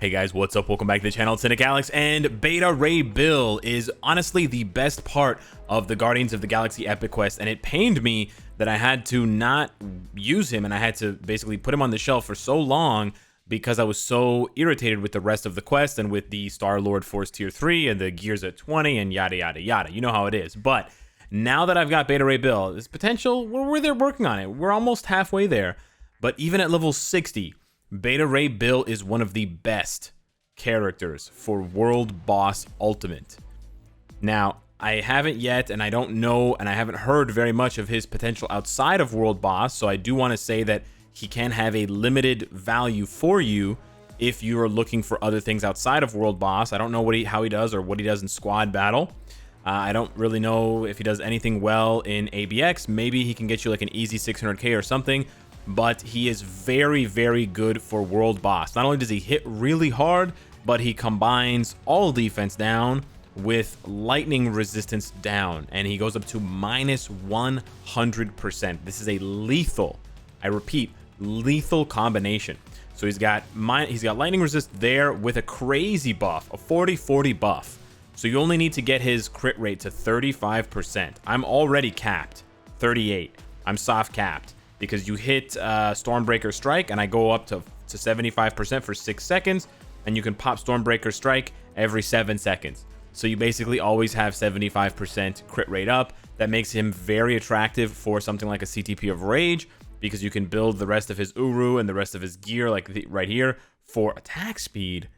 Hey guys, what's up? Welcome back to the channel. It's Cynicalex, and Beta Ray Bill is honestly the best part of the Guardians of the Galaxy Epic Quest, and it pained me that I had to not use him and I had to basically put him on the shelf for so long because I was so irritated with the rest of the quest and with the Star-Lord Force Tier 3 and the gears at 20 and yada yada yada. You know how it is. But now that I've got Beta Ray Bill, this potential, we're there working on it. We're almost halfway there. But even at level 60, Beta Ray Bill is one of the best characters for World Boss Ultimate. Now, I haven't yet, and I don't know, and I haven't heard very much of his potential outside of World Boss, so I do want to say that he can have a limited value for you if you are looking for other things outside of World Boss. I don't know how he does or what he does in squad battle. I don't really know if he does anything well in ABX. Maybe he can get you like an easy 600k or something. But he is very, very good for World Boss. Not only does he hit really hard, but he combines all defense down with lightning resistance down, and he goes up to minus 100%. This is a lethal, I repeat, lethal combination. So he's got lightning resist there with a crazy buff, a 40-40 buff. So you only need to get his crit rate to 35%. I'm already capped, 38. I'm soft capped, because you hit Stormbreaker Strike, and I go up to 75% for 6 seconds, and you can pop Stormbreaker Strike every 7 seconds. So you basically always have 75% crit rate up. That makes him very attractive for something like a CTP of Rage, because you can build the rest of his Uru and the rest of his gear, like right here, for attack speed.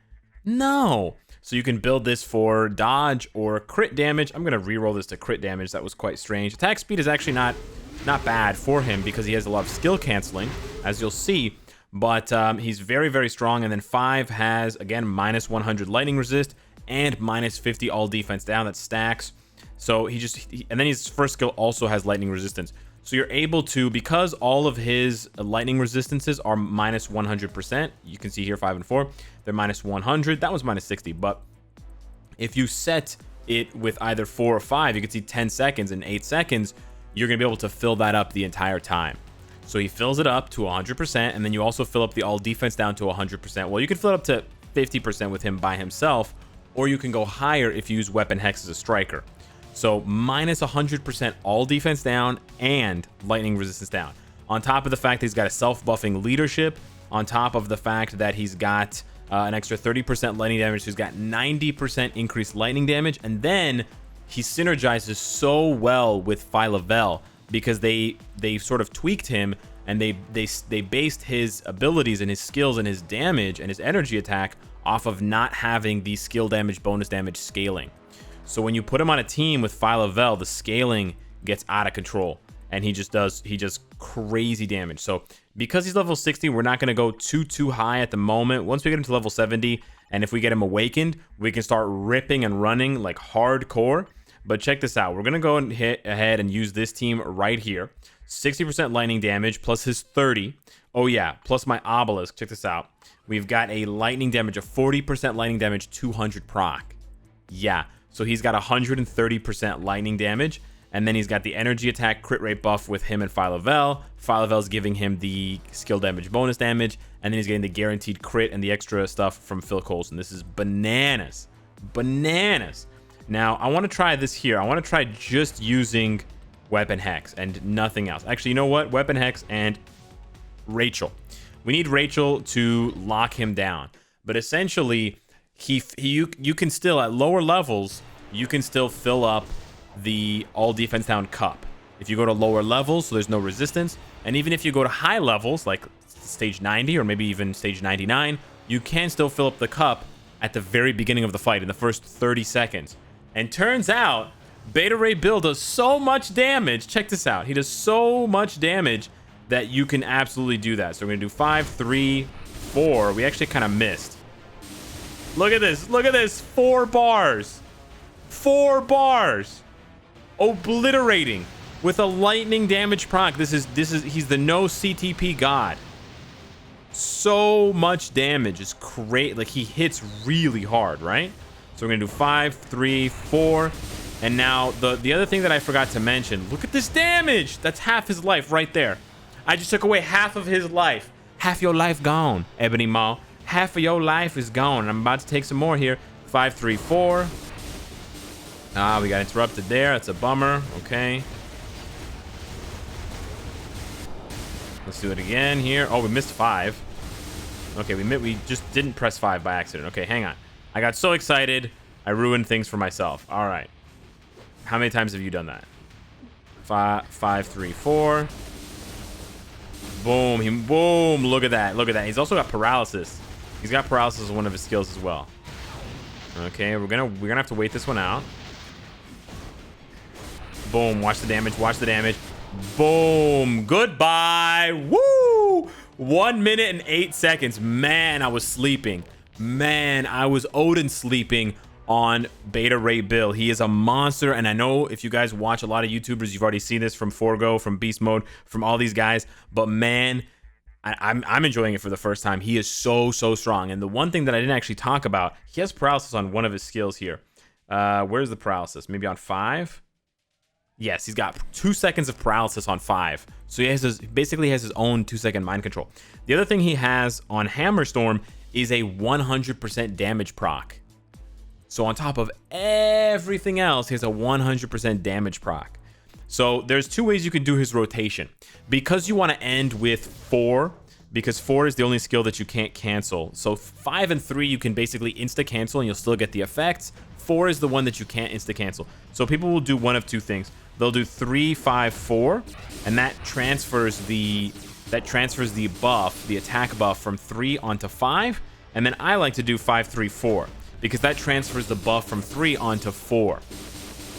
No! So you can build this for dodge or crit damage. I'm going to reroll this to crit damage. That was quite strange. Attack speed is actually not bad for him because he has a lot of skill canceling, as you'll see, but he's very, very strong. And then 5 has, again, minus 100 lightning resist and minus 50 all defense down. That stacks. So and then his first skill also has lightning resistance. So you're able to, because all of his lightning resistances are minus 100%, you can see here 5 and 4, they're minus 100. That was minus 60, but if you set it with either 4 or 5, you can see 10 seconds and 8 seconds, you're going to be able to fill that up the entire time. So he fills it up to 100%, and then you also fill up the all defense down to 100%. Well, you can fill it up to 50% with him by himself, or you can go higher if you use Weapon Hex as a striker. So minus 100% all defense down and lightning resistance down. On top of the fact that he's got a self-buffing leadership, on top of the fact that he's got an extra 30% lightning damage, so he's got 90% increased lightning damage, and then he synergizes so well with Phyla-Vell because they sort of tweaked him, and they based his abilities and his skills and his damage and his energy attack off of not having the skill damage bonus damage scaling. So when you put him on a team with Phyla-Vell, the scaling gets out of control, and he just does crazy damage. So because he's level 60, we're not going to go too high at the moment. Once we get him to level 70, and if we get him awakened, we can start ripping and running like hardcore. But check this out. We're going to go and hit ahead and use this team right here. 60% lightning damage plus his 30. Oh yeah, plus my obelisk. Check this out. We've got a lightning damage of 40% lightning damage, 200 proc. Yeah, so he's got 130% lightning damage. And then he's got the energy attack crit rate buff with him and Phyla-Vell. Phyla-Vell's giving him the skill damage bonus damage. And then he's getting the guaranteed crit and the extra stuff from Phil Coulson. This is bananas. Bananas. Now, I want to try this here. I want to try just using Weapon Hex and nothing else. Actually, you know what? Weapon Hex and Rachel. We need Rachel to lock him down. But essentially, you can still, at lower levels, you can still fill up the all defense down cup. If you go to lower levels, so there's no resistance. And even if you go to high levels, like stage 90 or maybe even stage 99, you can still fill up the cup at the very beginning of the fight in the first 30 seconds. And turns out, Beta Ray Bill does so much damage. Check this out. He does so much damage that you can absolutely do that. So we're going to do 5, 3, 4. We actually kind of missed. Look at this. Look at this. 4 bars. 4 bars. Obliterating with a lightning damage proc. He's the no CTP god. So much damage. It's great. Like, he hits really hard, right? So we're gonna do 5, 3, 4, and now the other thing that I forgot to mention. Look at this damage. That's half his life right there. I just took away half of his life. Half your life gone, Ebony Maw. half of your life is gone. I'm about to take some more here. 5, 3, 4. We got interrupted there. That's a bummer. Okay. Let's do it again here. Oh, we missed 5. Okay, we just didn't press 5 by accident. Okay, hang on. I got so excited, I ruined things for myself. All right. How many times have you done that? 5, 3, 4. Boom. Boom. Look at that. Look at that. He's also got paralysis. He's got paralysis as one of his skills as well. Okay, we're gonna have to wait this one out. Boom. Watch the damage. Watch the damage. Boom. Goodbye. Woo! 1 minute and 8 seconds. Man, I was sleeping. Man, I was Odin sleeping on Beta Ray Bill. He is a monster, and I know if you guys watch a lot of YouTubers, you've already seen this from Forgo, from Beast Mode, from all these guys. But man, I'm enjoying it for the first time. He is so strong. And the one thing that I didn't actually talk about, he has paralysis on one of his skills here. Where's the paralysis? Maybe on 5? Yes, he's got 2 seconds of paralysis on 5. So he has basically has his own 2-second mind control. The other thing he has on Hammerstorm is a 100% damage proc. So on top of everything else, he has a 100% damage proc. So there's 2 ways you can do his rotation. Because you want to end with 4, because 4 is the only skill that you can't cancel. So 5 and 3 you can basically insta-cancel and you'll still get the effects. 4 is the one that you can't insta-cancel. So people will do one of 2 things. They'll do 3, 5, 4, and that transfers the buff, the attack buff, from 3 onto 5. And then I like to do 5, 3, 4. Because that transfers the buff from 3 onto 4.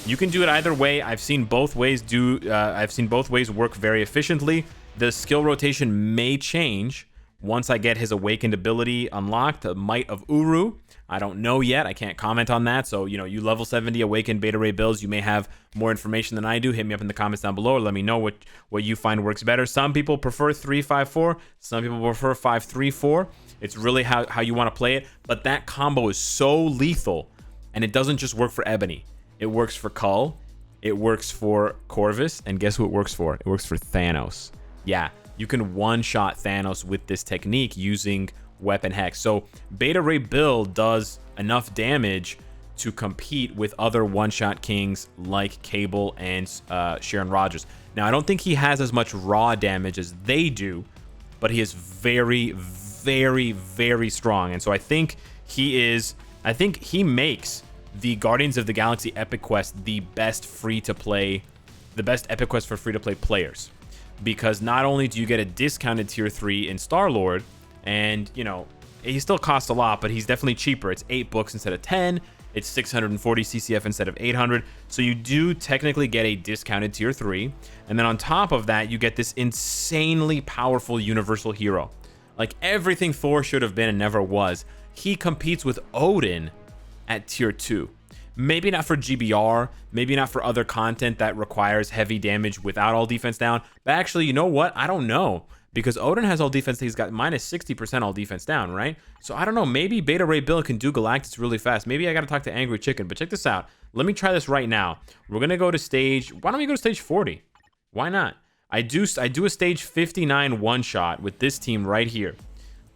You can do it either way. I've seen both ways work very efficiently. The skill rotation may change once I get his awakened ability unlocked, the Might of Uru. I don't know yet. I can't comment on that. So, you know, you level 70 awakened Beta Ray builds, you may have more information than I do. Hit me up in the comments down below or let me know what you find works better. Some people prefer 3, 5, 4. Some people prefer 5, 3, 4. It's really how you want to play it. But that combo is so lethal, and it doesn't just work for Ebony. It works for Kull. It works for Corvus. And guess who it works for? It works for Thanos. Yeah, you can one-shot Thanos with this technique using Weapon Hex. So Beta Ray Bill does enough damage to compete with other one-shot kings like Cable and Sharon Rogers. Now, I don't think he has as much raw damage as they do, but he is very, very strong. And so I think he makes the Guardians of the Galaxy Epic Quest the best Epic Quest for free-to-play players. Because not only do you get a discounted tier 3 in Star-Lord, and, you know, he still costs a lot, but he's definitely cheaper. It's 8 books instead of 10. It's 640 CCF instead of 800. So you do technically get a discounted tier 3. And then on top of that, you get this insanely powerful universal hero. Like everything Thor should have been and never was. He competes with Odin at tier 2. Maybe not for GBR, maybe not for other content that requires heavy damage without all defense down. But actually, you know what? I don't know. Because Odin has all defense, he's got minus 60% all defense down, right? So I don't know, maybe Beta Ray Bill can do Galactus really fast. Maybe I gotta talk to Angry Chicken, but check this out. Let me try this right now. We're gonna go to why don't we go to stage 40? Why not? I do a stage 59 one-shot with this team right here.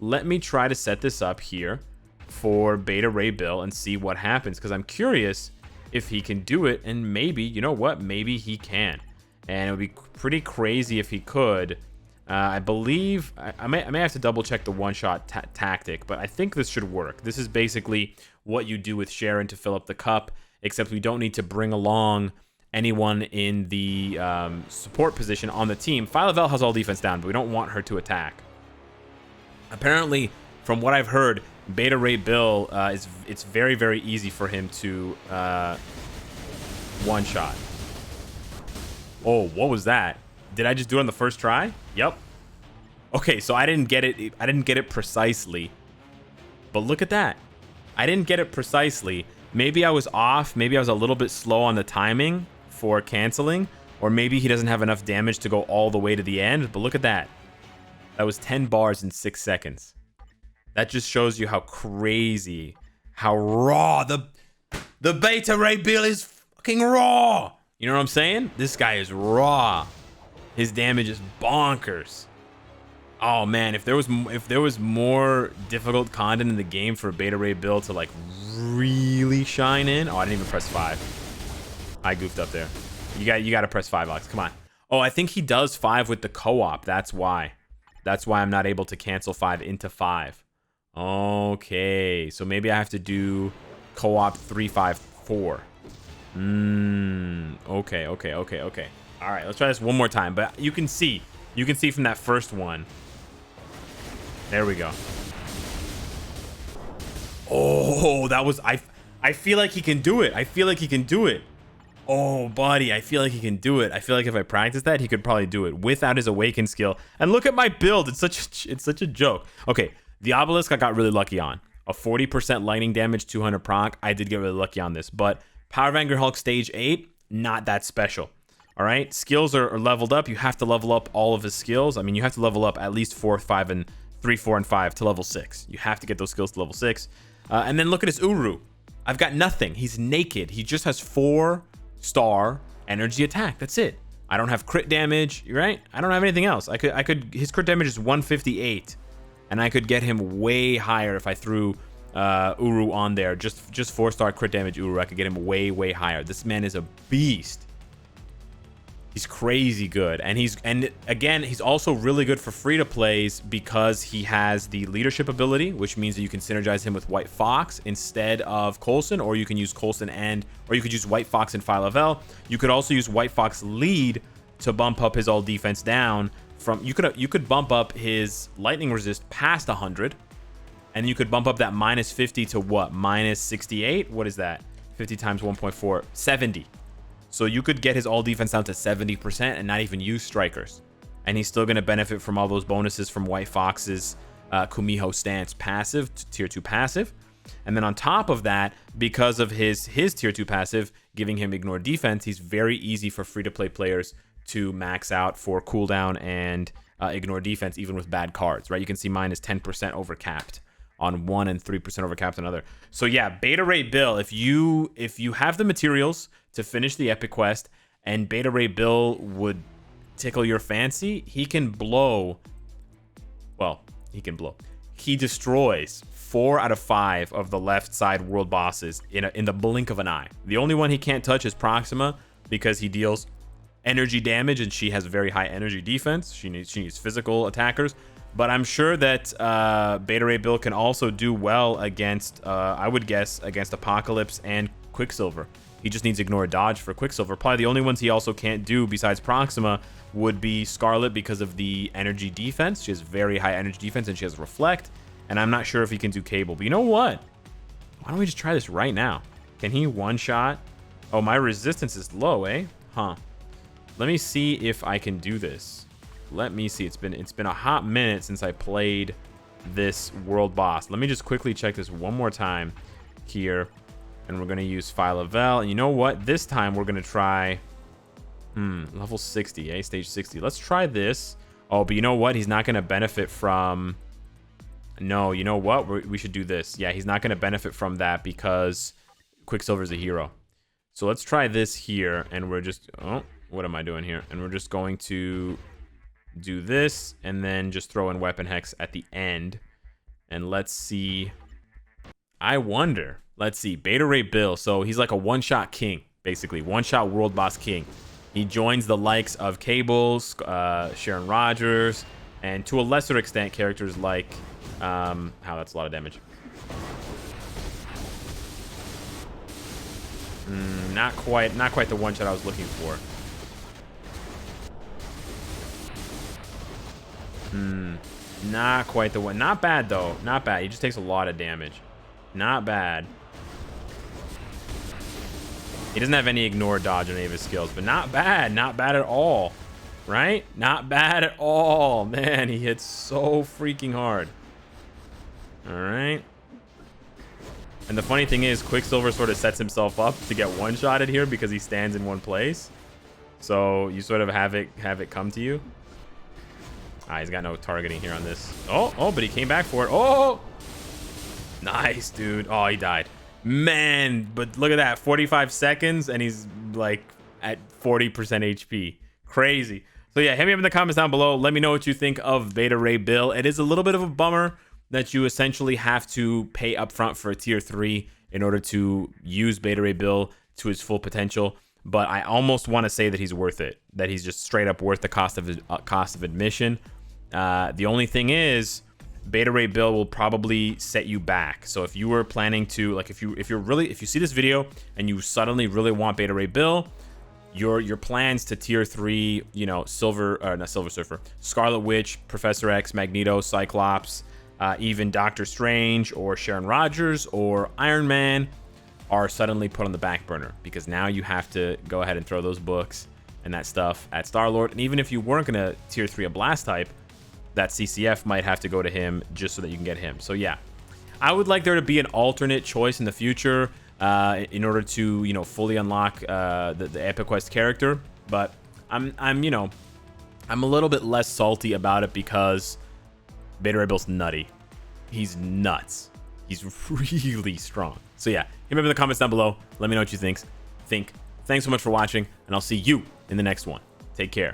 Let me try to set this up here for Beta Ray Bill and see what happens, because I'm curious if he can do it, and maybe, you know what, maybe he can. And it would be pretty crazy if he could. I believe I may have to double check the one-shot tactic, but I think this should work. This is basically what you do with Sharon to fill up the cup, except we don't need to bring along anyone in the support position on the team. Phyla-Vell has all defense down, but we don't want her to attack. Apparently, from what I've heard, Beta Ray Bill it's very easy for him to one-shot. Oh, what was that? Did I just do it on the first try? Yep. Okay, so I didn't get it precisely. But look at that. I didn't get it precisely. Maybe I was off. Maybe I was a little bit slow on the timing for canceling. Or maybe he doesn't have enough damage to go all the way to the end. But look at that. That was 10 bars in 6 seconds. That just shows you how crazy, how raw the Beta Ray Bill is fucking raw. You know what I'm saying? This guy is raw. His damage is bonkers. Oh man, if there was more difficult content in the game for Beta Ray Bill to like really shine in. Oh, I didn't even press 5. I goofed up there. You got to press 5, Alex. Come on. Oh, I think he does 5 with the co-op. That's why. That's why I'm not able to cancel 5 into 5. Okay, so maybe I have to do co-op 3, 5, 4. Okay. All right, let's try this one more time. But you can see from that first one. There we go. Oh, that was I feel like he can do it. I feel like he can do it. Oh, buddy, I feel like he can do it. I feel like if I practice that, he could probably do it without his awaken skill. And look at my build. It's such a joke. Okay, the obelisk I got really lucky on. A 40% lightning damage, 200 proc. I did get really lucky on this, but Power of Angry Hulk stage 8, not that special. All right, skills are leveled up. You have to level up all of his skills. I mean, you have to level up at least 4, 5, and 3, 4, and 5 to level 6. You have to get those skills to level 6. And then look at his Uru. I've got nothing. He's naked. He just has 4-star energy attack. That's it. I don't have crit damage, right? I don't have anything else. I could. His crit damage is 158, and I could get him way higher if I threw Uru on there. Just 4-star crit damage Uru. I could get him way higher. This man is a beast. He's crazy good, and again, he's also really good for free-to-plays because he has the leadership ability, which means that you can synergize him with White Fox instead of Coulson, or you can use Coulson or you could use White Fox and Phyla-Vell. You could also use White Fox lead to bump up his all defense down from. You could bump up his lightning resist past 100, and you could bump up that -50 to what? -68? What is that? 50 times 1.4, 70. So you could get his all defense down to 70% and not even use strikers. And he's still going to benefit from all those bonuses from White Fox's Kumiho stance passive, tier 2 passive. And then on top of that, because of his tier 2 passive, giving him ignore defense, he's very easy for free-to-play players to max out for cooldown and ignore defense, even with bad cards, right? You can see mine is 10% overcapped on one and 3% overcapped on other. So yeah, Beta Ray Bill, if you have the materials to finish the epic quest and Beta Ray Bill would tickle your fancy, he can blow. Well, he destroys 4 out of 5 of the left side world bosses in the blink of an eye. The only one he can't touch is Proxima because he deals energy damage and she has very high energy defense. She needs physical attackers. But I'm sure that Beta Ray Bill can also do well against, I would guess, against Apocalypse and Quicksilver. He just needs ignore dodge for Quicksilver. Probably the only ones he also can't do besides Proxima would be Scarlet because of the energy defense. She has very high energy defense and she has Reflect. And I'm not sure if he can do Cable. But you know what? Why don't we just try this right now? Can he one-shot? Oh, my resistance is low, eh? Huh. Let me see if I can do this. Let me see. It's been a hot minute since I played this world boss. Let me just quickly check this one more time here. And we're going to use Phyla-Vell. And you know what? This time we're going to try level 60, eh? Stage 60. Let's try this. Oh, but you know what? He's not going to benefit from... No, you know what? We should do this. Yeah, he's not going to benefit from that because Quicksilver's a hero. So let's try this here. And we're just... Oh, what am I doing here? And we're just going to do this and then just throw in Weapon Hex at the end. And let's see. I wonder... Let's see, Beta Ray Bill. So he's like a one-shot king, basically. One-shot world boss king. He joins the likes of Cables, Sharon Rogers, and to a lesser extent, characters like... that's a lot of damage. Not quite the one-shot I was looking for. Not quite the one. Not bad, though. Not bad. He just takes a lot of damage. Not bad. He doesn't have any ignore dodge on any of his skills, but not bad. Not bad at all. Right? Not bad at all. Man, he hits so freaking hard. All right. And the funny thing is, Quicksilver sort of sets himself up to get one-shotted here because he stands in one place. So you sort of have it come to you. Ah, he's got no targeting here on this. Oh, but he came back for it. Oh! Nice, dude. Oh, he died. Man, but look at that. 45 seconds, and he's like at 40% HP. Crazy. So yeah, hit me up in the comments down below. Let me know what you think of Beta Ray Bill. It is a little bit of a bummer that you essentially have to pay upfront for a tier 3 in order to use Beta Ray Bill to his full potential. But I almost want to say that he's worth it. That he's just straight up worth the cost of admission. The only thing is, Beta Ray Bill will probably set you back. So if you were planning to, like, if you see this video and you suddenly really want Beta Ray Bill, your plans to tier 3, you know, not Silver Surfer, Scarlet Witch, Professor X, Magneto, Cyclops, even Doctor Strange or Sharon Rogers or Iron Man are suddenly put on the back burner, because now you have to go ahead and throw those books and that stuff at Star-Lord. And even if you weren't gonna tier 3 a blast type, that CCF might have to go to him just so that you can get him. So yeah, I would like there to be an alternate choice in the future in order to, you know, fully unlock the Epic Quest character. But I'm a little bit less salty about it because Beta Ray Bill's nutty. He's nuts. He's really strong. So yeah, hit me up in the comments down below. Let me know what you think. Thanks so much for watching, and I'll see you in the next one. Take care.